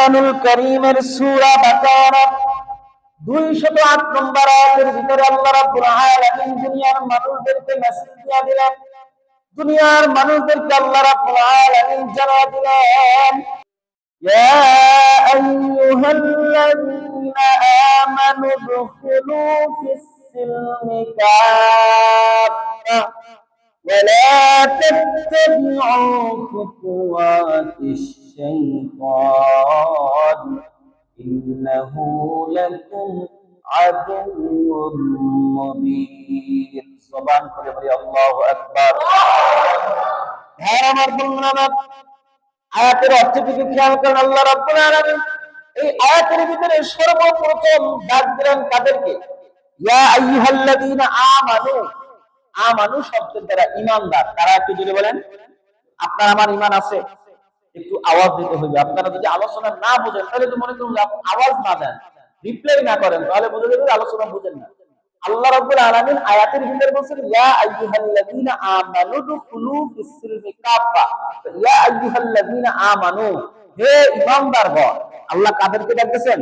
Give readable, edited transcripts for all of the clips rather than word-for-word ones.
কোরআনুল কারীমের সূরা বাকারা 208 নম্বর আয়াতের ভিতরে আল্লাহ রাব্বুল আলামিন দুনিয়ার মানুষদেরকে মেসেজ দিয়ে দিলেন, দুনিয়ার মানুষদেরকে আল্লাহ রাব্বুল আলামিন জানিয়ে দিলেন, ইয়া আইয়ুহাল্লাযীনা আমানু দুখুলু ফিস-সিলমি কাফা ওয়া লা তাত্তাবি'উ খুতুওয়াতিশ শাইতান ইন্নাহু লাকুম আদুউম মুবিন। সুবহান করে বলি আল্লাহু আকবার। হ্যাঁ আমার বন্ধুরা, আয়াতের অর্থটিকে খেয়াল করেন। আল্লাহ রাব্বুল আলামিন এই আয়াতের ভিতরে সর্বপ্রথম ডাক দিলেন কাদেরকে? ইয়া আইয়ুহাল্লাযীনা আমানু। আমানু শব্দের দ্বারা ঈমানদার। তারা একটু জোরে বলেন, আপনার আমার ঈমান আছে? একটু আওয়াজ দিতে হবে। আপনারা যদি আলোচনা না বুঝেন তাহলে তো মনে করুন আওয়াজ না দেন, রিপ্লাই না করেন, তাহলে বুঝে যাবেন আলোচনা বুঝেন না। আল্লাহ রাব্বুল আলামিন আয়াতের ভিতরে বলেন, ইয়া আইয়ুহাল্লাযীনা আমানু দুখুলু ফিস-সিলমি কাফা। ইয়া আইয়ুহাল্লাযীনা আমানু, হে ঈমানদারগণ। আল্লাহ কাদেরকে ডাকতেছেন?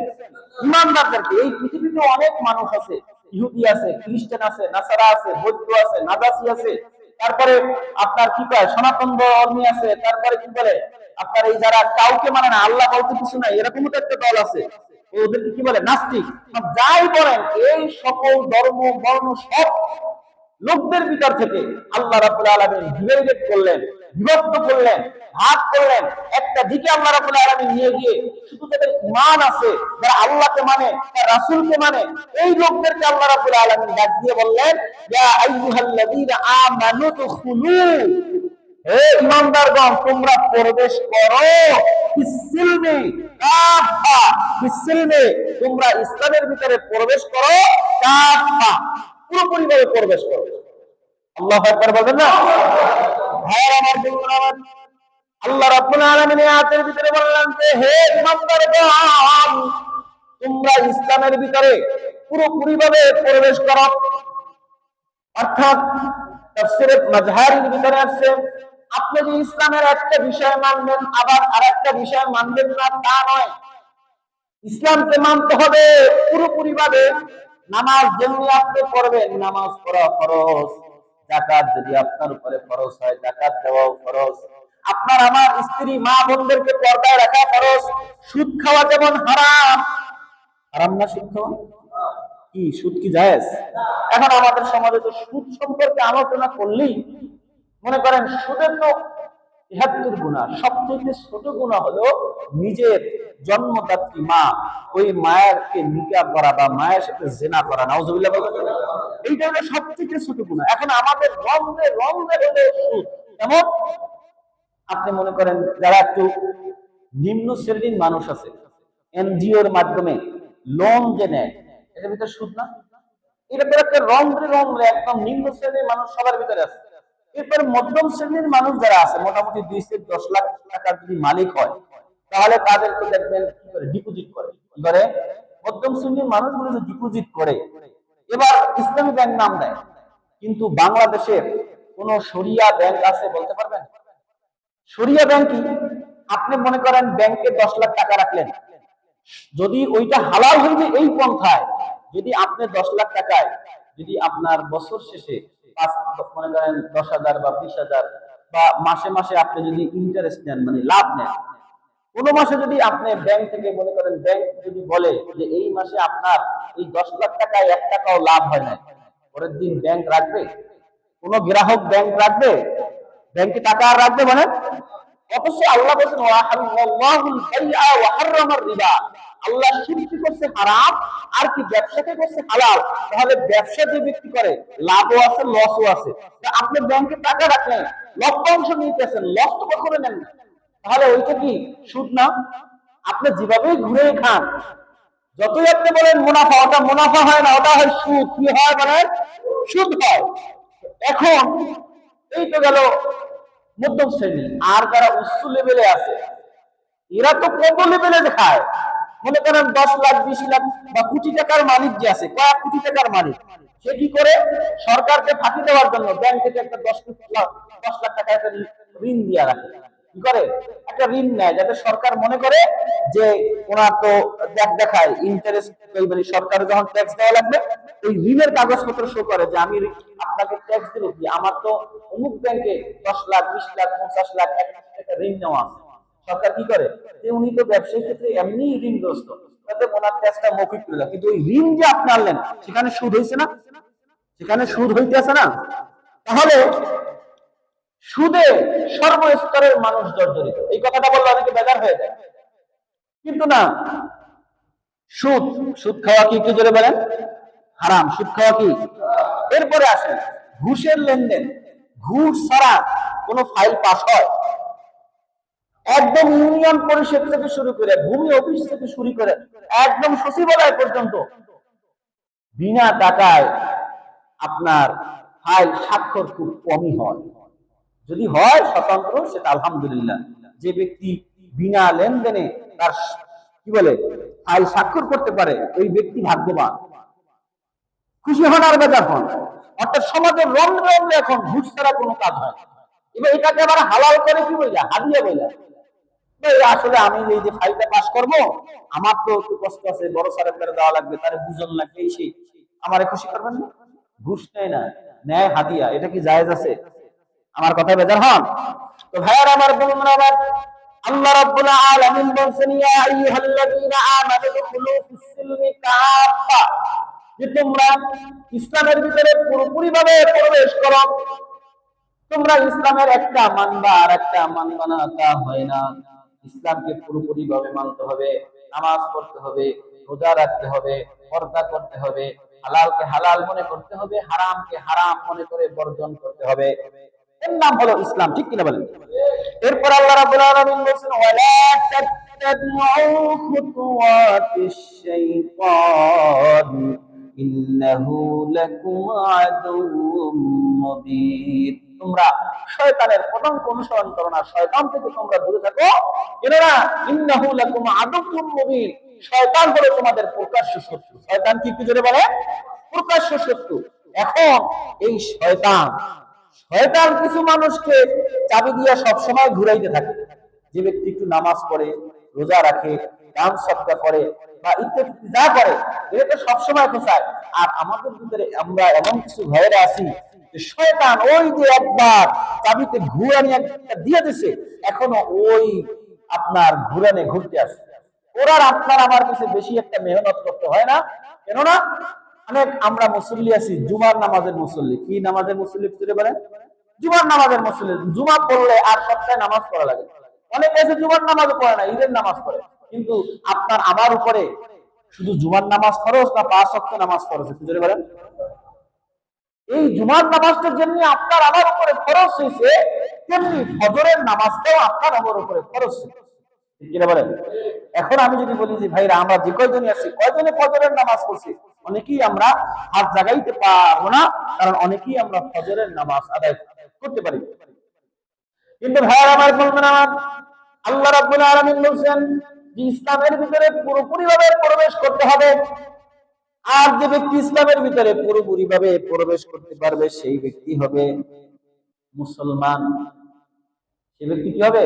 ঈমানদারদেরকে। এই পৃথিবীতে অনেক মানুষ আছে, ইহুদি আছে, খ্রিস্টান আছে, নাসারা আছে, বৌদ্ধ আছে, নাজাসি আছে, তারপরে আপনার কি কয় সনাতন ধর্মী আছে, তারপরে কি বলে আপনার এই যারা কাউকে মানে না, আল্লাহ বলতে কিছু নাই, এরকমও তো একটা দল আছে, ওদেরকে কি বলে নাস্তিক। যাই বলেন, এই সকল ধর্ম বর্ণ সব লোকদের ভিতর থেকে আল্লাহ রাব্বুল আলামিন ডিভাইডেড করলেন, বিভক্ত করলেন, ভাগ করলেন। একটা দিকে আল্লাহ রাব্বুল আলামিন নিয়ে গিয়ে শুধু যাদের ঈমান আছে, যারা আল্লাহকে মানে, তার রাসূলকে মানে, এই লোকদেরকে আল্লাহ রাব্বুল আলামিন ডাক দিয়ে বললেন, ইয়া আইয়ুহাল্লাযীনা আমানু দুখুলু, হে ঈমানদারগণ তোমরা প্রবেশ করো, ফিস-সিলমি কাফা, ফিস-সিলমি তোমরা ইসলামের ভিতরে প্রবেশ করো, কাফা পুরোপুরিভাবে প্রবেশ করো। আল্লাহু আকবার বলেন না? হ্যাঁ আমার বন্ধুরা, আল্লাহ রাব্বুল আলামিন এই আয়াতের ভিতরে বললেন যে হে ঈমানদারগণ তোমরা ইসলামের ভিতরে পুরোপুরিভাবে প্রবেশ করো। অর্থাৎ তাফসীরে মাজহারির ভিতরে আছে, আপনি যে ইসলামের একটা বিষয় মানবেন আবার আরেকটা বিষয় মানবেন না তা নয়। ইসলামকে মানতে হবে পুরোপুরি ভাবে। নামাজ যেমনি আপনি পড়বেন, নামাজ পড়া ফরজ। যাকাত যদি আপনার উপরে ফরজ হয়, যাকাত দেওয়াও ফরজ। আপনার আমার স্ত্রী মা বোনদেরকে পর্দায় রাখা ফরজ। সুদ খাওয়া যেমন হারাম, হারাম না সুদ খাওয়া? কি সুদ কি জায়েজ? এখন আমাদের সমাজে তো সুদ সম্পর্কে আলোচনা করলেই মনে করেন সুদের তো ৭৩ গুনাহ, সবচেয়ে ছোট গুনাহ হলো নিজের জন্মদাত্রী মা, ওই মায়েরকে নিকাহ করা বা মায়ের সাথে জিনা করা। নাউজুবিল্লাহ বলতেন, এইটা হলো সবচেয়ে ছোট গুনাহ। এখন আমাদের রমজে রমজে হলো সুদ। কেমন? আপনি মনে করেন যারা একটু নিম্ন শ্রেণীর মানুষ আছে, এনজিওর মাধ্যমে লোন যে নেয়, এটার ভিতরে সুদ না? এটা তো একটা রমরে একদম নিম্ন শ্রেণীর মানুষ সবার ভিতরে আছে। এরপরে মধ্যম শ্রেণীর মানুষ যারা আছে, মোটামুটি 2 থেকে 10 লাখ টাকার যদি মালিক হয়, তাহলে তাদেরকে দেখবেন কি করে ডিপোজিট করে। কি করে? মধ্যম শ্রেণীর মানুষগুলো ডিপোজিট করে, এবার ইসলামী ব্যাংক নাম দেয়। কিন্তু বাংলাদেশের কোন শরিয়া ব্যাংক আছে বলতে পারবেন? শরিয়া ব্যাংক কি? আপনি মনে করেন ব্যাংকে 10 লাখ টাকা রাখলেন, যদি ওইটা হালাল হইবে এই পন্থায়, যদি আপনি 10 লাখ টাকায় যদি আপনার বছর শেষে মনে করেন 10,000 বা 20,000 বা মাসে মাসে আপনি যদি ইন্টারেস্ট নেন, মানে লাভ নেন, কোন মাসে যদি আপনি ব্যাংক থেকে মনে করেন ব্যাংক যদি বলে যে এই মাসে আপনার এই 10 লাখ টাকায় 1 টাকাও লাভ হয় না, পরের দিন ব্যাংক রাখবে? কোন গ্রাহক ব্যাংক রাখবে? ব্যাংকে টাকা আর রাখবে মানে? অথচ আল্লাহ বলেছেন ওয়াহাল্লাহুল বাইআ ওয়া হারামার রিবা, আল্লাহ সুদকে করছে হারাম আর কি ব্যবসাকে করছে হালাল। তাহলে ব্যবসা যে ব্যক্তি করে লাভও আছে লসও আছে। আপনি ব্যাংকে টাকা রাখলেন, লভ্যাংশ নিতেছেন, লস তো কখনো নেন না, তাহলে ওইটা কি সুদ না? আপনি যেভাবেই ঘুরে খান, যতই আপনি বলেন মুনাফা, ওটা মুনাফা হয় না, ওটা হয় সুদ। কি হয় বলেন? সুদ হয়। এখন এই তো গেল মধ্যম শ্রেণী। আর যারা উচ্চ লেভেলে আছে, এরা তো কত লেভেলে খায়। মনে করেন 10 লাখ 20 লাখ বা কোটি টাকার মালিক যে আছে, কয়েক কোটি টাকার মালিক, সে কি করে সরকারকে ফাঁকি দেওয়ার জন্য ব্যাংক থেকে একটা 10 লাখ টাকা একটা ঋণ দিয়ে রাখে। কি করে, একটা ঋণ নেয়, যাতে সরকার মনে করে যে ওনার তো দেখায় ইন্টারেস্ট, মানে সরকার যখন ট্যাক্স দেওয়া লাগবে ওই ঋণের কাগজপত্র শো করে যে আমি আপনাকে ট্যাক্স দেবো কি, আমার তো অমুক ব্যাংকে 10 লাখ 20 লাখ 50 লাখ 1 কোটি টাকা ঋণ নেওয়া আছে। সরকার কি করে যে উনি তো ব্যবসায়িক ক্ষেত্রে এমনি ঋণগ্রস্ত, তাতে ওনার ট্যাক্সটা মৌখিক করে দেয়, কিন্তু ওই ঋণ যে আপনি আনলেন সেখানে সুদ হয়েছে না, সেখানে সুদ হইতেছে না। তাহলে সুদে সর্বস্তরের মানুষ জর্জরিত। এই কথাটা বললে অনেকে বেজার হয়ে যায়, কিন্তু না। সুদ, সুদ খাওয়া কি একটু জোরে বলেন? হারাম। সুদ খাওয়া কি? এরপরে আসেন ঘুষের লেনদেন। ঘুষ ছাড়া কোন ফাইল পাস হয়? একদম ইউনিয়ন পরিষদ থেকে শুরু করে, ভূমি অফিস থেকে শুরু করে, একদম সচিবালয় পর্যন্ত বিনা টাকায় আপনার ফাইল স্বাক্ষর খুব কমই হয়। যদি হয় স্বতন্ত্র, সেটা আলহামদুলিল্লাহ। যে ব্যক্তি বিনা লেনদেনে তার কি বলে ফাইল স্বাক্ষর করতে পারে, ওই ব্যক্তি ভাগ্যবান। খুশি হন আর বেজার হন। অর্থাৎ সমাজের রন্ধ্রে রন্ধ্রে এখন ঘুষ ছাড়া কোনো কাজ হয়। এবার এটাকে আবার হালাল করে কি বইলা, হাদিয়া বইলা। আসলে আমি এই যে ফাইলটা পাস করবো, আমার তো একটু কষ্ট আছে, বড় স্যারের দ্বারা দেওয়া লাগবে, তার দুজন লাগবে, সেই আমারে খুশি করবেন না। ঘুষ নেয় না, নেয় হাদিয়া। এটা কি জায়েজ আছে? আমার কথা বেজার হন? তো ভাইয়ার আমার, বলুন আমার, আল্লাহ রাব্বুল আলামিন বলেন ইয়া আইয়ুহাল্লাযীনা আমানু দুখুলু ফিস-সিলমি কাফা, যে তোমরা ইসলামের ভিতরে পুরোপুরি ভাবে প্রবেশ করো। তোমরা ইসলামের একটা মানবা আর একটা মানবা না, তা হয় না। ইসলামকে পুরোপুরি ভাবে মানতে হবে, নামাজ পড়তে হবে, রোজা রাখতে হবে, পর্দা করতে হবে, হালালকে হালাল মনে করতে হবে, হারামকে হারাম মনে করে বর্জন করতে হবে। এর নাম হলো ইসলাম, ঠিক কিনা বলেন? এরপর আল্লাহ রাব্বুল আলামিন বলেন ওয়ালা তাত্তাবিউ খুতুওয়াতিশ শাইতান ইন্নাহু লাকুম আদুউম মুবিন। তোমরা শয়তানের পদাঙ্ক অনুসরণ করো না, শয়তান থেকে তোমরা দূরে থাকো, কেননা ইন্নাহু লাকুম আদুউম মুবিন, শয়তান হলো তোমাদের প্রকাশ্য শত্রু। শয়তান কি একটু জোরে বলে? প্রকাশ্য শত্রু। এখন এই শয়তান শয়তান কিছু মানুষকে চাবি দিয়ে সবসময় ঘুরাইতে থাকে। যে ব্যক্তি একটু নামাজ পড়ে, রোজা রাখে, দান সদকা করে বা ইত্যাদি যা করে, এটা সবসময় খোঁচায়। আর আমাদের ভিতরে আমরা এমন কিছু ঘরে আছি যে শয়তান ওই যে একবার চাবিতে ঘুরানি একটা দিয়ে দিছে, এখনো ওই আপনার ঘুরানে ঘুরতে আসে। ওরা আপনার আমার কাছে বেশি একটা মেহনত করতে হয় না, কেননা অনেক আমরা মুসল্লি আছি, জুমার নামাজের মুসল্লি। কি নামাজের মুসল্লি ফিরে বলেন? জুমার নামাজের মুসল্লি। জুমা পড়লে আর সপ্তাহে নামাজ পড়া লাগে। অনেক আছে জুমার নামাজও পড়ে না, ঈদের নামাজ পড়ে। কিন্তু আপনার আমার উপরে শুধু জুমার নামাজ ফরজ না 5 ওয়াক্ত নামাজ ফরজ? ফিরে বলেন। এই জুমার নামাজটা যেমনি আপনার আমার উপরে ফরজ হয়েছে, তেমনি ফজরের নামাজটাও আপনার আমার উপরে ফরজ হয়েছে। বলেন। এখন আমি যদি বলি যে ভাইরা আমরা যে কয়জনই আছি, কয়জনে ফজরের নামাজ পড়ছি? অনেকেই আমরা হাত জাগাইতে পারবো না, কারণ অনেকেই আমরা ফজরের নামাজ আদায় করতে পারি। কিন্তু ভাইরা আমার, বলবেন আমার, আল্লাহ রাব্বুল আলামিন বলেন যে ইসলামের ভিতরে পুরোপুরি ভাবে প্রবেশ করতে হবে। আর যে ব্যক্তি ইসলামের ভিতরে পুরোপুরি ভাবে প্রবেশ করতে পারবে সেই ব্যক্তি হবে মুসলমান। সে ব্যক্তি কি হবে?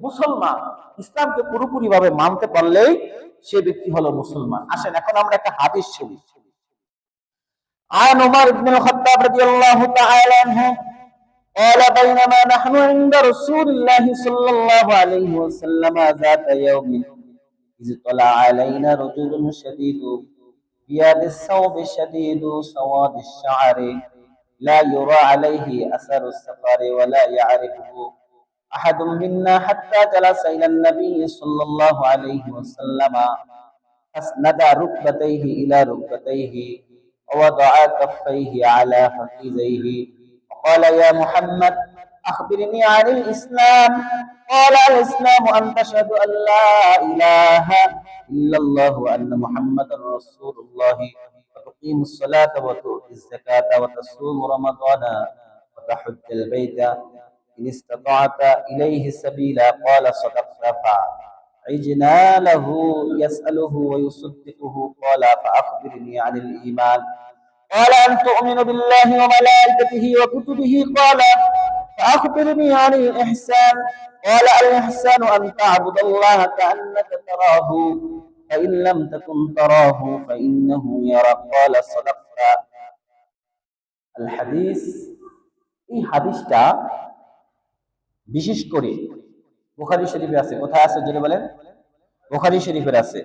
মুসলমান। ইসলামকে পুরোপুরি ভাবে মানতে পারলেই সে ব্যক্তি হলো মুসলমান। আসেন এখন আমরা একটা হাদিস শুনি। আন উমর ইবনে খাত্তাব রাদিয়াল্লাহু তাআলা আনহু قال بينما نحن عند رسول الله صلى الله عليه وسلم ذات يوم إذ طلع علينا رجل شديد بياد الثوب شديد سواد الشعر لا يرى عليه أثر السفر ولا يعرفه أحد منا حتى جلس إلى النبي صلى الله عليه وسلم فاسند ركبتيه إلى ركبتيه ووضع كفيه على فخذيه وقال يا محمد أخبرني عن الإسلام. قال الإسلام أن تشهد أن لا إله إلا الله وأن محمدا رسول الله وتقيم الصلاة وتؤتي الزكاة وتصوم رمضان وتحج البيت إن استطعت إليه سبيلا. قال صدقت. فعجنا له يسأله ويصدقه. قال فأخبرني عن الإيمان. قال أن تؤمن بالله وملائكته وكتبه. قال فأخبرني عن الإحسان قال الإحسان أن تعبد الله كأنك تراه فإن لم تكن تراه فإنه يراك قال صدقت আল হাদিস। এই হাদিসটা বিশেষ করে বুখারী শরীফে আছে। কোথায় আছে যদি বলেন? বুখারী শরীফের আছে।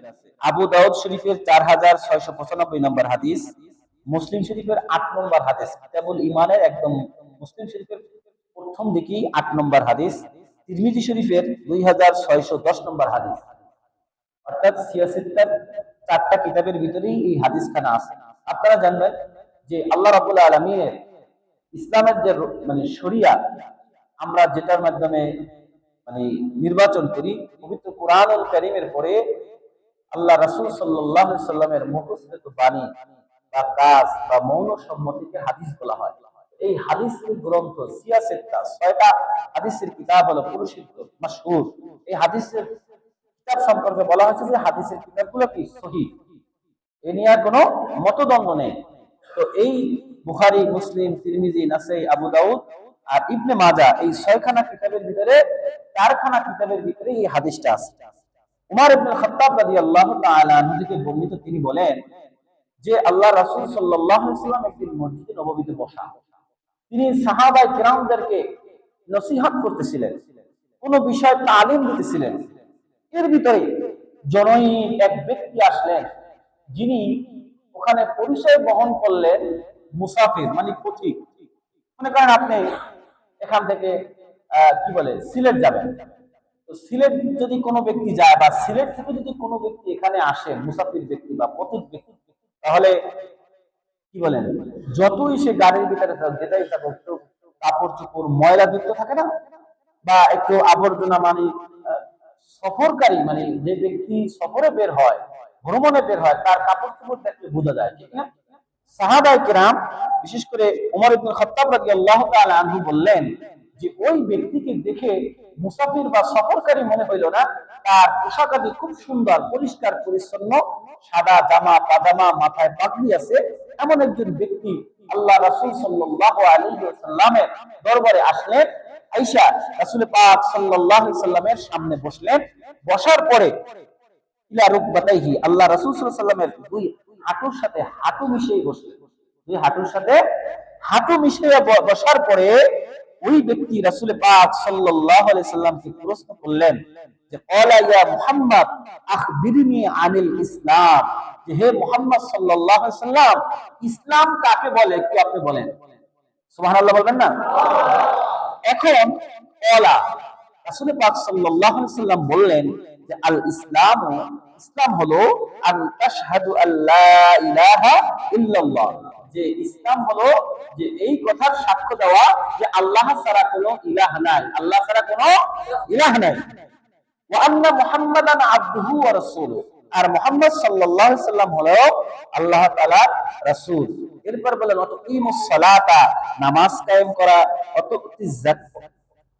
আবু দাউদ শরীফের 4695 নম্বর হাদিস, মুসলিম শরীফের 8 নম্বর হাদিস, কিতাবুল ঈমানের একদম মুসলিম শরীফের প্রথম দিকেই 8 নম্বর হাদিস, তিরমিজি শরীফের 2610 নম্বর হাদিস। অর্থাৎ সিয়াসিত্তার 4টা কিতাবের ভিতরেই এই হাদিসখানা আছে। আপনারা জানবেন যে আল্লাহ রাব্বুল আলামিনের ইসলামের যে মানে শরিয়া আমরা যেটার মাধ্যমে মানে নির্বাচন করি, পবিত্র কোরআনুল কারীমের পরে আল্লাহ রাসূল সাল্লাল্লাহু আলাইহি সাল্লামের মুখস্থিত বাণী বা কাজ বা মৌন সম্মতিকে হাদিস বলা হয়। এই হাদিসের গ্রন্থ সিয়াসিত্তা 6টা হাদিসের কিতাব হলো প্রসিদ্ধ মাশহুর। এই হাদিসের কিতাব সম্পর্কে বলা হয়েছে যে হাদিসের কিতাবগুলো কি সহিহ, এ নিয়ে আর কোনো মতদ্বন্দ্ব নেই। তো এই বুখারী, মুসলিম, তিরমিজি, নাসাই, আবু দাউদ আর ইবনে মাজাহ এই 6খানা কিতাবের ভিতরে 4খানা কিতাবের ভিতরে এই হাদিসটা আছে। উমর ইবনে খাত্তাব রাদিয়াল্লাহু তাআলা আনহু থেকে বর্ণিত, তিনি বলেন যে আল্লাহ রাসূল সাল্লাল্লাহু আলাইহি ওয়াসাল্লাম একদিন মসজিদে নববীতে বসা, তিনি সাহাবায়ে কিরামদেরকে নসিহত করতেছিলেন, কোন বিষয় তালিম দিতেছিলেন। এর ভিতরে জনৈক এক ব্যক্তি আসলেন, যিনি ওখানে পরিচয় বহন করলেন মুসাফির মানে পথিক। মনে করেন আপনি এখান থেকে কি বলে সিলেট যাবেন, তো সিলেট যদি কোনো ব্যক্তি যায় বা সিলেট থেকে যদি কোনো ব্যক্তি এখানে আসে, মুসাফির ব্যক্তি বা পথিক ব্যক্তি, তাহলে কি বলেন, যতই সে গাড়ির ভিতরে যেটাই থাকুক, একটু কাপড় চোপড় ময়লা যুক্ত থাকে না, বা একটু আবর্জনা মানে সফরকারী মানে যে ব্যক্তি সফরে বের হয়, ভ্রমণে বের হয়, তার কাপড় চোপড় দেখলে বোঝা যায়, ঠিক না? সাহাবায়ে কিরাম বিশেষ করে ওমর ইবনে খাত্তাব রাদিয়াল্লাহু তাআলা আনহু বললেন যে ওই ব্যক্তিকে দেখে মুসাফির বা সফরকারী মনে হইল না, তার পোশাক আদি খুব সুন্দর, পরিষ্কার পরিচ্ছন্ন, সাদা জামা পাজামা, মাথায় পাগড়ি আছে, এমন একজন ব্যক্তি আল্লাহ রাসূল সাল্লাল্লাহু আলাইহি ওয়াসাল্লামের দরবারে আসলেন। আয়েশা রাসূল পাক সাল্লাল্লাহু আলাইহি ওয়াসাল্লামের সামনে বসলেন। বসার পরে ইলা রুকবাতাইহি, আল্লাহ রাসূল সাল্লাল্লাহু আলাইহি ওয়াসাল্লামের দুই হাঁটুর সাথে হাঁটু মিশিয়ে বসলেন। দুই হাঁটুর সাথে হাঁটু মিশিয়ে বসার পরে ওই ব্যক্তি রাসূল পাক সাল্লাল্লাহু আলাইহি সাল্লামকে প্রশ্ন করলেন যে ক্বালা ইয়া মুহাম্মদ আখবিরনি আনিল ইসলাম, যে হে মুহাম্মদ সাল্লাল্লাহু আলাইহি সাল্লাম, ইসলাম কাকে বলে একটু আপনি বলেন। সুবহানাল্লাহ বলবেন না? এখন ক্বালা রাসূল পাক সাল্লাল্লাহু আলাইহি সাল্লাম বললেন যে আল ইসলাম, ইসলাম হলো আন তাশহাদু আল্লা ইলাহা ইল্লাল্লাহ, যে ইসলাম হলো যে এই কথার সাক্ষ্য দেওয়া যে আল্লাহ ছাড়া কোনো ইলাহ নাই, আল্লাহ ছাড়া কোনো ইলাহ নাই, ওয়া আন্না মুহাম্মাদান আবদুহু ওয়া রাসূলুহু, আর মুহাম্মদ সাল্লাল্লাহু আলাইহি সাল্লাম হলো আল্লাহ তাআলার রাসূল। এরপর বলেন ওয়াতুকিমুস সালাতা, নামাজ কায়েম করা, ওয়াতুতিজ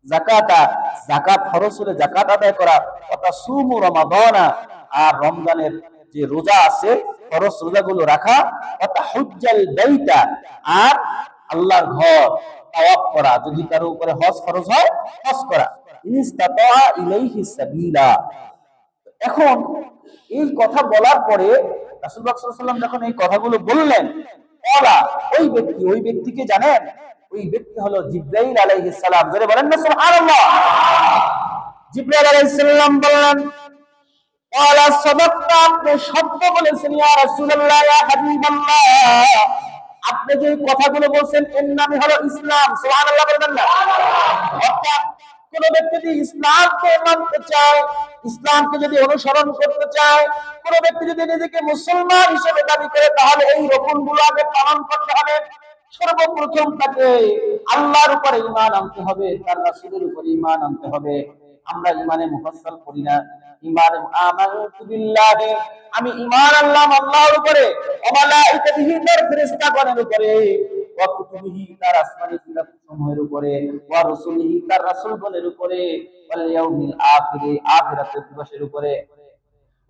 যাকাতা, যাকাত ফরজ হলে যাকাত আদায় করা, ওয়াতাসুমু রমাদানা, আর রমজানের যে রোজা আছে ফরজ রোজাগুলো রাখা, ওয়াতাহুজ্জাল বাইতা, আর আল্লাহর ঘর তাওয়াফ করা, যদি কারো উপরে হজ ফরজ হয় হজ করা, ইনস্তাতা ইলাইহি সাবিলা। এখন এই কথা বলার পরে রাসূল পাক সাল্লাল্লাহু আলাইহি ওয়াসাল্লাম যখন এই কথাগুলো বললেন, ওলা ওই ব্যক্তিকে জানেন? ওই ব্যক্তি হলো জিবরাইল আলাইহিস সালাম। জোরে বলেন না সুবহানাল্লাহ। জিবরাইল আলাইহিস সালাম বললেন ওয়ালা সাদাক্তা, আপনি সত্য বলেছেন ইয়া রাসূলুল্লাহ, ইয়া হাবিবাল্লাহ, আপনি যে কথাগুলো বলছেন এর নামই হলো ইসলাম। সুবহানাল্লাহ বলবেন না? অর্থাৎ কোন ব্যক্তি যদি ইসলামকে মানতে চায়, ইসলামকে যদি অনুসরণ করতে চায়, কোন ব্যক্তি যদি নিজেকে মুসলমান হিসেবে দাবি করে, তাহলে এই রকমগুলো আগে পালন করতে হবে। সর্বপ্রথম তাকে আল্লাহর উপরে ঈমান আনতে হবে, তার রাসূলের উপরে ঈমান আনতে হবে। আমরা ঈমানে মুফাসসাল করি না, ঈমানে আমানতু বিল্লাহি, আমি ঈমান আনলাম আল্লাহর উপরে, ওয়া মালাইকাতিহি, তার ফেরেশতাগণের উপরে, ওয়া কুতুবিহি, তার আসমানী কিতাবসমূহের উপরে, ওয়া রাসূলিহি, তার রাসূলগণের উপরে, ওয়াল ইয়াউমিল আখিরি, আখিরাতের দিবসের উপরে,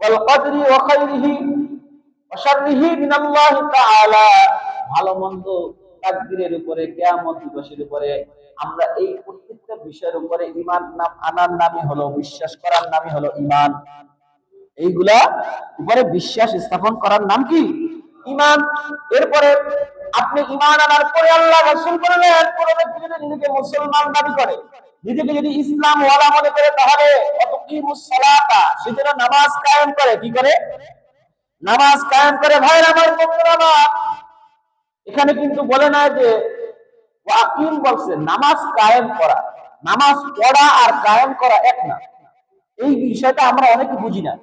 ওয়াল কদরি ওয়া খাইরিহি ওয়া শাররিহি মিনাল্লাহি তাআলা, ভালো মন্দ তাকদীরের উপরে, কিয়ামত দিবসের উপরে, আমরা এই প্রত্যেকটা বিষয়ের উপরে ঈমান আনার নামই হলো, বিশ্বাস করার নামই হলো ঈমান। এইগুলা উপরে বিশ্বাস স্থাপন করার নাম কি? ঈমান। এরপরে আপনি ঈমান আনার পরে আল্লাহ রাসূল বললেন, কোন ব্যক্তি যদি নিজেকে মুসলমান দাবি করে, নিজেকে যদি ইসলাম ওয়ালা মনে করে, তাহলে আকিমুস সালাতা, সে যেন নামাজ কায়েম করে। কি করে? নামাজ কায়েম করে। ভাইরা আমার, বন্ধুরা আমার, এখানে কিন্তু বলে না যে ওয়াকিম, বলছে নামাজ কায়েম করা। নামাজ পড়া আর কায়েম করা এক না। এই বিষয়টা আমরা অনেকে বুঝি না।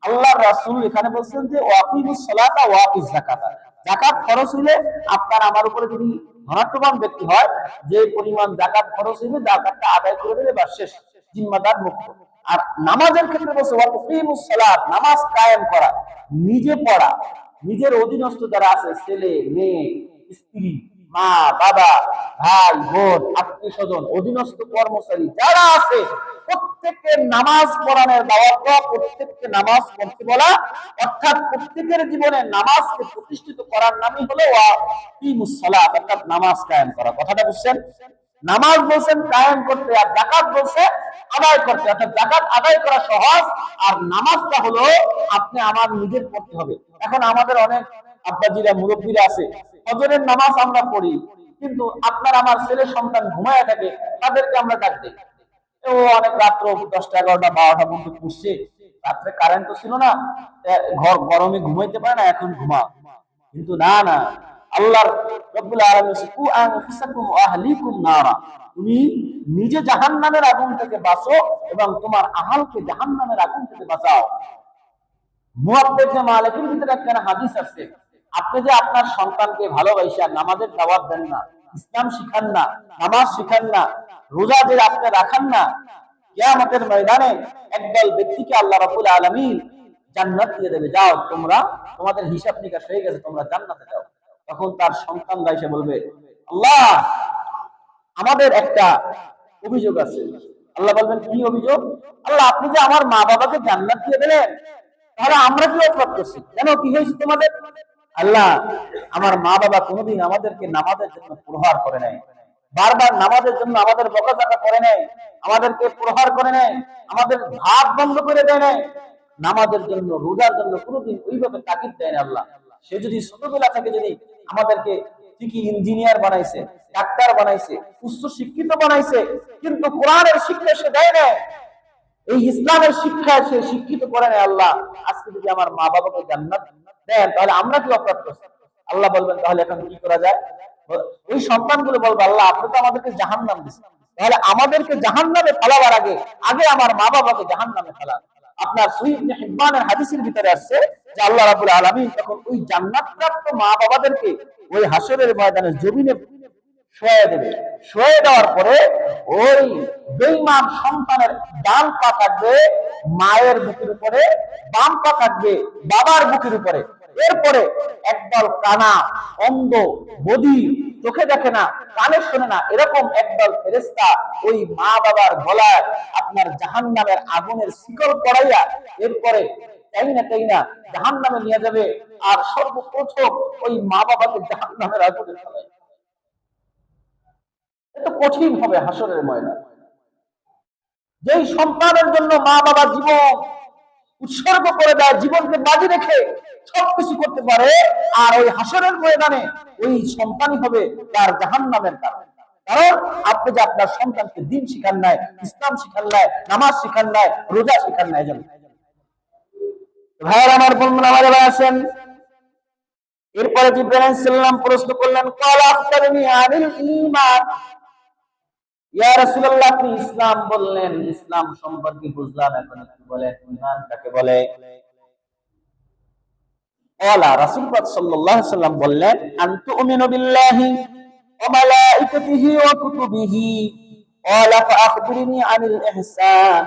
আল্লাহর রাসূল এখানে বলছেন যে ওয়াকিমুস সালাতা ওয়াতিজ যাকাতা। যাকাত খরচ হইলে আপনার আমার উপরে যদি ধনাত্মবান ব্যক্তি হয়, যে পরিমাণ যাকাত খরচ হইবে যাকাতটা আদায় করে দিলে বা শেষ, জিম্মাদার মুক্ত। আর নামাজের ক্ষেত্রে বলছে ওয়াকিমুস সালাত, নামাজ কায়েম করা, নিজে পড়া, নিজের অধীনস্থ যারা আছে, ছেলে মেয়ে, স্ত্রী, মা বাবা, ভাই বোন, আত্মীয় স্বজন, অধীনস্থ কর্মচারী যারা আছে, প্রত্যেককে নামাজ পড়ানোর দাওয়াত দেওয়া, প্রত্যেককে নামাজ পড়তে বলা, অর্থাৎ প্রত্যেকের জীবনে নামাজকে প্রতিষ্ঠিত করার নামই হলো ওয়াকিমুস সালাত, অর্থাৎ নামাজ কায়েম করা। কথাটা বুঝছেন? নামাজ বলছেন কায়েম করতে, আর যাকাত বলছে আদায় করতে। অর্থাৎ যাকাত আদায় করা সহজ, আর নামাজটা হলো আপনি আমার নিজের পড়তে হবে। এখন আমাদের অনেক আব্বাজিরা, মুরব্বীরা আছে, ফজরের নামাজ আমরা পড়ি, কিন্তু আপনার আমার ছেলে সন্তান ঘুমায় থাকে, তাদেরকে আমরা ডাক দিই, ও অনেক রাত্র 10টা 11টা 12টা পর্যন্ত পড়ছে, রাত্রে কারেন্ট তো ছিল না, ঘর গরমে ঘুমাইতে পারে না, এখন ঘুমা। কিন্তু না না, আল্লাহর রব্বুল আলামিন কু আনফুসাকুম ওয়া আহলিকুম নারা, তুমি নিজে জাহান্নামের আগুন থেকে বাঁচো এবং তোমার আহলকে জাহান্নামের আগুন থেকে বাঁচাও। মুয়াত্তাবিন মালিকের ভিতরে একটা হাদিস আছে, আপনি যে আপনার সন্তানকে ভালোবাসা নামাজের দাওয়াত দেন না, ইসলাম শিখান না, নামাজ শিখান না, রোজা যে আপনি রাখান না, কিয়ামতের ময়দানে একদল ব্যক্তিকে আল্লাহ রাব্বুল আলামিন জান্নাত দিয়ে দেবে, যাও তোমরা, তোমাদের হিসাব নিকাশ হয়ে গেছে, তোমরা জান্নাতে যাও। তখন তার সন্তানরা এসে বলবে, আল্লাহ, আমাদের একটা অভিযোগ আছে। আল্লাহ বলবেন, কি অভিযোগ? আল্লাহ, আপনি যে আমার মা বাবাকে জান্নাত দিয়ে দিলেন, তাহলে আমরা কি অপরাধ করছি? কেন, কি হয়েছে তোমাদের? আল্লাহ, আমার মা বাবা কোনোদিন আমাদেরকে নামাজের জন্য প্রহার করে নাই, বারবার নামাজের জন্য আমাদের বকাঝকা করে নাই, আমাদেরকে প্রহার করে নাই, আমাদের ভাত বন্ধ করে দেয় নাই, নামাজের জন্য, রোজার জন্য কোনোদিন ওইভাবে তাকিদ দেয় না। আল্লাহ, সে যদি ছোটবেলা থেকে যদি আমাদেরকে ঠিকই ইঞ্জিনিয়ার বানাইছে, ডাক্তার বানাইছে, উচ্চ শিক্ষিত বানাইছে, কিন্তু কোরআনের শিক্ষা সে দেয় না, এই ইসলামের শিক্ষা সে শিক্ষিত করে নেয়, আল্লাহ আজকে যদি আমার মা বাবাকে জান্নাত দেন, তাহলে আমরা কি অপরাধ করছি? আল্লাহ বলবেন, তাহলে এখন কি করা যায়? ওই সন্তানগুলো বলবে, আল্লাহ, আপনি তো আমাদেরকে জাহান্নাম দিচ্ছেন, তাহলে আমাদেরকে জাহান্নামে ফেলাবার আগে আগে আমার মা বাবাকে জাহান্নামে ফেলা। আপনার সহিহ ইবনে হিব্বানের হাদিসের ভিতরে আসছে যে আল্লাহ রাব্বুল আলামিন তখন ওই জান্নাতপ্রাপ্ত মা বাবাদেরকে ওই হাসরের ময়দানে জমিনে শোয়া দেবে। শোয়া দেওয়ার পরে ওই বেঈমান সন্তানের ডান পা থাকবে মায়ের বুকের উপরে, বাম পা থাকবে বাবার বুকের উপরে। এরপরে একদল কানা, অন্ধ, বধির, চোখে দেখে না, কানে শোনে না, এরকম একদল ফেরেশতা ওই মা বাবার গলায় আপনার জাহান্নামের আগুনের শিকল পড়াইয়া এরপরে তাই না জাহান্নামে নিয়ে যাবে। আর সর্বপ্রথম ওই মা বাবাকে জাহান্নামের আগুনে ফেলায়। এত কঠিন হবে হাসরের ময়দান। যেই সন্তানের জন্য মা বাবা জীবন উৎসর্গ করে দেয়, জীবনকে বাজি রেখে সবকিছু করতে পারে, আর ওই হাসরের ময়দানে ওই সন্তানই হবে তার জাহান্নামের কারণ। কারণ আপনি যে আপনার সন্তানকে দিন শিখান নাই, ইসলাম শিখান নাই, নামাজ শিখান নাই, রোজা শিখান নাই। ভাইয়ের আমার, বন্ধুরা আমার, আছেন। এরপরে জিবরাইল আলাইহিস সালাম প্রশ্ন করলেন, ক্বালা আখবিরনি আনিল ঈমান, ইয়া রাসূলুল্লাহ, আপনি ইসলাম বললেন, ইসলাম সম্পর্কে বুঝলাম, এখন একটু বলেন ঈমান কাকে বলে? ক্বালা, রাসূল পাক সাল্লাল্লাহু আলাইহি সাল্লাম বললেন, আনতুমিনু বিল্লাহি ওয়া মালাইকাতিহি ওয়া কুতুবিহি, ক্বালা ফাআখবিরনি আনিল ইহসান।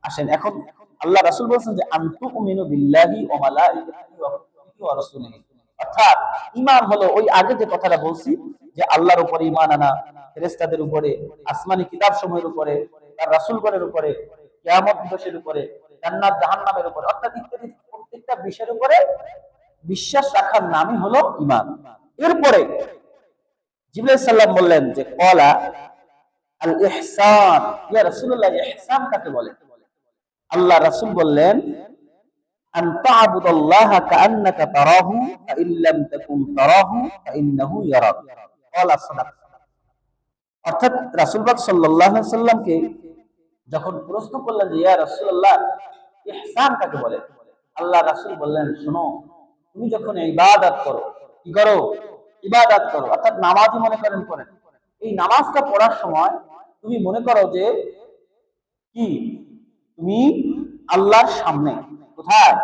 আসেন, এখন আল্লাহ রাসূল বলেন যে আনতুমিনু বিল্লাহি ওয়া মালাইকাতিহি ওয়া কুতুবিহি ওয়া রাসূলিহি, অর্থাৎ ঈমান হলো ওই আগে যে কথাটা বলছি যে আল্লাহর উপরে ঈমান আনা, ফেরেশতাদের উপরে, আসমানি কিতাবসমূহের উপরে, তার রাসূলগণের উপরে, কিয়ামত দিবসের উপরে, জান্নাত জাহান্নামের উপরে, অর্থাৎ ইত্যাদি প্রত্যেকটা বিষয়ের উপরে বিশ্বাস রাখার নামই হলো ঈমান। এরপরে জিবরাইল সাল্লাম বললেন যে ক্বালা আল ইহসান, ইয়া রাসূলুল্লাহ, ইহসান কাকে বলে? আল্লাহ রাসূল বললেন আন তা'বুদাল্লাহা কাআন্নাকা তারাহু ফাইন লাম তাকুন তারাহু ফাইন্নাহু ইয়ারাক। ক্বালা সাদাকতা। অর্থাৎ রাসূল পাক সাল্লাল্লাহু আলাইহি ওয়াসাল্লামকে যখন প্রশ্ন করলেন যে ইয়া রাসূলুল্লাহ, ইহসান কাকে বলে, আল্লাহ রাসূল বললেন, শোনো, তুমি যখন ইবাদত করো, কি করো? ইবাদত করো, অর্থাৎ নামাজই মনে করেন করেন, এই নামাজটা পড়ার সময় তুমি মনে করো যে কি তুমি আল্লাহর সামনে। কোথায়?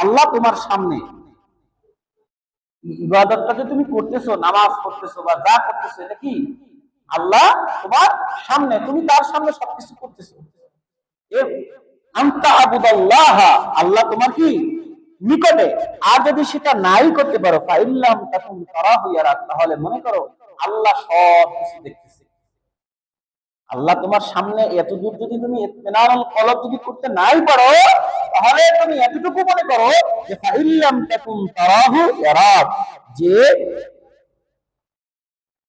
আল্লাহ তোমার সামনে। ইবাদতটা যে তুমি করতেছো, নামাজ পড়তেছো বা যা করতেছো, এটা কি আল্লাহ তোমার সামনে, তুমি তার সামনে সবকিছু করতেছো। আনতা আবুদাল্লাহ, আল্লাহ তোমার কি নিকটে। আর যদি সেটা নাই করতে পারো, ফাইল্লাম তাকুন তারাহু ইয়ারাক, তাহলে মনে করো আল্লাহ সব কিছু দেখতেছে। আল্লাহ তোমার সামনে, এত দূর যদি তুমি ইতমিনানুল কলব যদি করতে নাই পারো, তাহলে তুমি এতটুকু মনে করো যে ফাইল্লাম তাকুন তারাহু ইয়ারাক, যে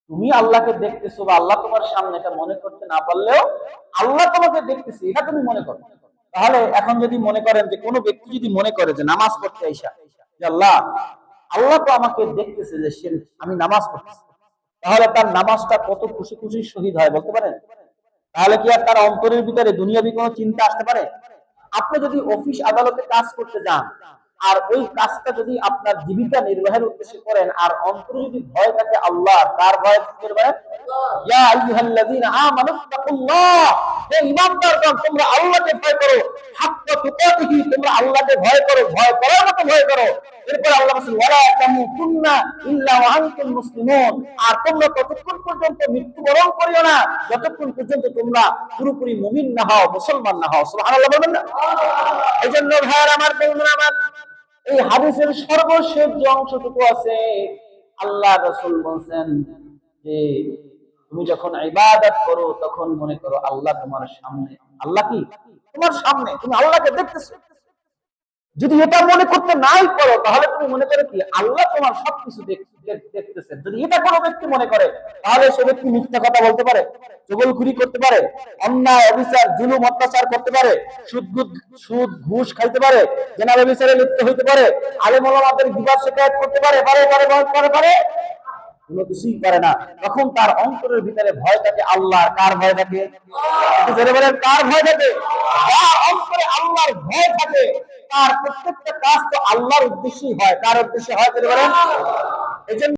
তুমি আল্লাহকে দেখতেছো বা আল্লাহ তোমার সামনে, এটা মনে করতে না পারলেও আল্লাহ তোমাকে দেখতেছে, এটা তুমি মনে করো। তাহলে এখন যদি মনে করেন যে কোনো ব্যক্তি যদি মনে করে যে নামাজ পড়তে আইসা যে আল্লাহ আল্লাহ তো আমাকে দেখতেছে যে সে আমি নামাজ পড়তেছি, তাহলে তার নামাজটা কত খুশি খুশি শহীদ হয় বলতে পারেন? তাহলে কি আর তার অন্তরের ভিতরে দুনিয়াবি কোনো চিন্তা আসতে পারে? আপনি যদি অফিস আদালতে কাজ করতে যান, আর ওই কাজটা যদি আপনার জীবিকা নির্বাহের উদ্দেশ্যে করেন, আর অন্তরে যদি ভয় থাকে আল্লাহ, কার ভয় করবেন? ইয়া আইয়ুহাল্লাযীনা আমানু তাকুল্লাহ, হে ঈমানদারগণ, তোমরা আল্লাহকে ভয় করো, হাক্কা তুকাতিহি, তোমরা আল্লাহকে ভয় করো, ভয় করার মতো ভয় করো। এরপর আল্লাহ বলেন ওয়ালা তামুতুন্না ইল্লা ওয়া আনতুম মুসলিমুন, আর তোমরা ততক্ষণ পর্যন্ত মৃত্যুবরণ করিও না যতক্ষণ পর্যন্ত তোমরা পুরোপুরি মুমিন না হও, মুসলমান না হও। সুবহানাল্লাহ বলেন না? এইজন্য ভাইরা আমার, বন্ধুরা আমার, এই হাদিসের সর্বশেষ যে অংশটুকু আছে, আল্লাহ রাসূল বলেন যে তুমি যখন ইবাদত করো তখন মনে করো আল্লাহ তোমার সামনে। আল্লাহ কি তোমার সামনে, তুমি আল্লাহকে দেখতেছো। যদি এটা মনে করতে নাই পারো, তাহলে তুমি মনে করো কি আল্লাহ তোমার সবকিছু দেখতেছেন। যদি এটা কোনো ব্যক্তি মনে করে, তাহলে সে ব্যক্তি মিথ্যা কথা বলতে পারে, চগলখুরি করতে পারে, অন্যায় অবিচার জুলুম অত্যাচার করতে পারে, সুদ ঘুষ খাইতে পারে, জেনার অবিচারে লিপ্ত হইতে পারে, আলেম ওলামাদের গিবত শিকায়ত করতে পারে, পারে পারে পারে পারে কোনো কিছুই পারে না। তখন তার অন্তরের ভিতরে ভয় থাকে আল্লাহর। কার ভয় থাকে? জোরে বলেন, কার ভয় থাকে? যার অন্তরে আল্লাহর ভয় থাকে, তার প্রত্যেকটা কাজ তো আল্লাহর উদ্দেশ্যেই হয়। কার উদ্দেশ্যে হয়? জোরে বলেন।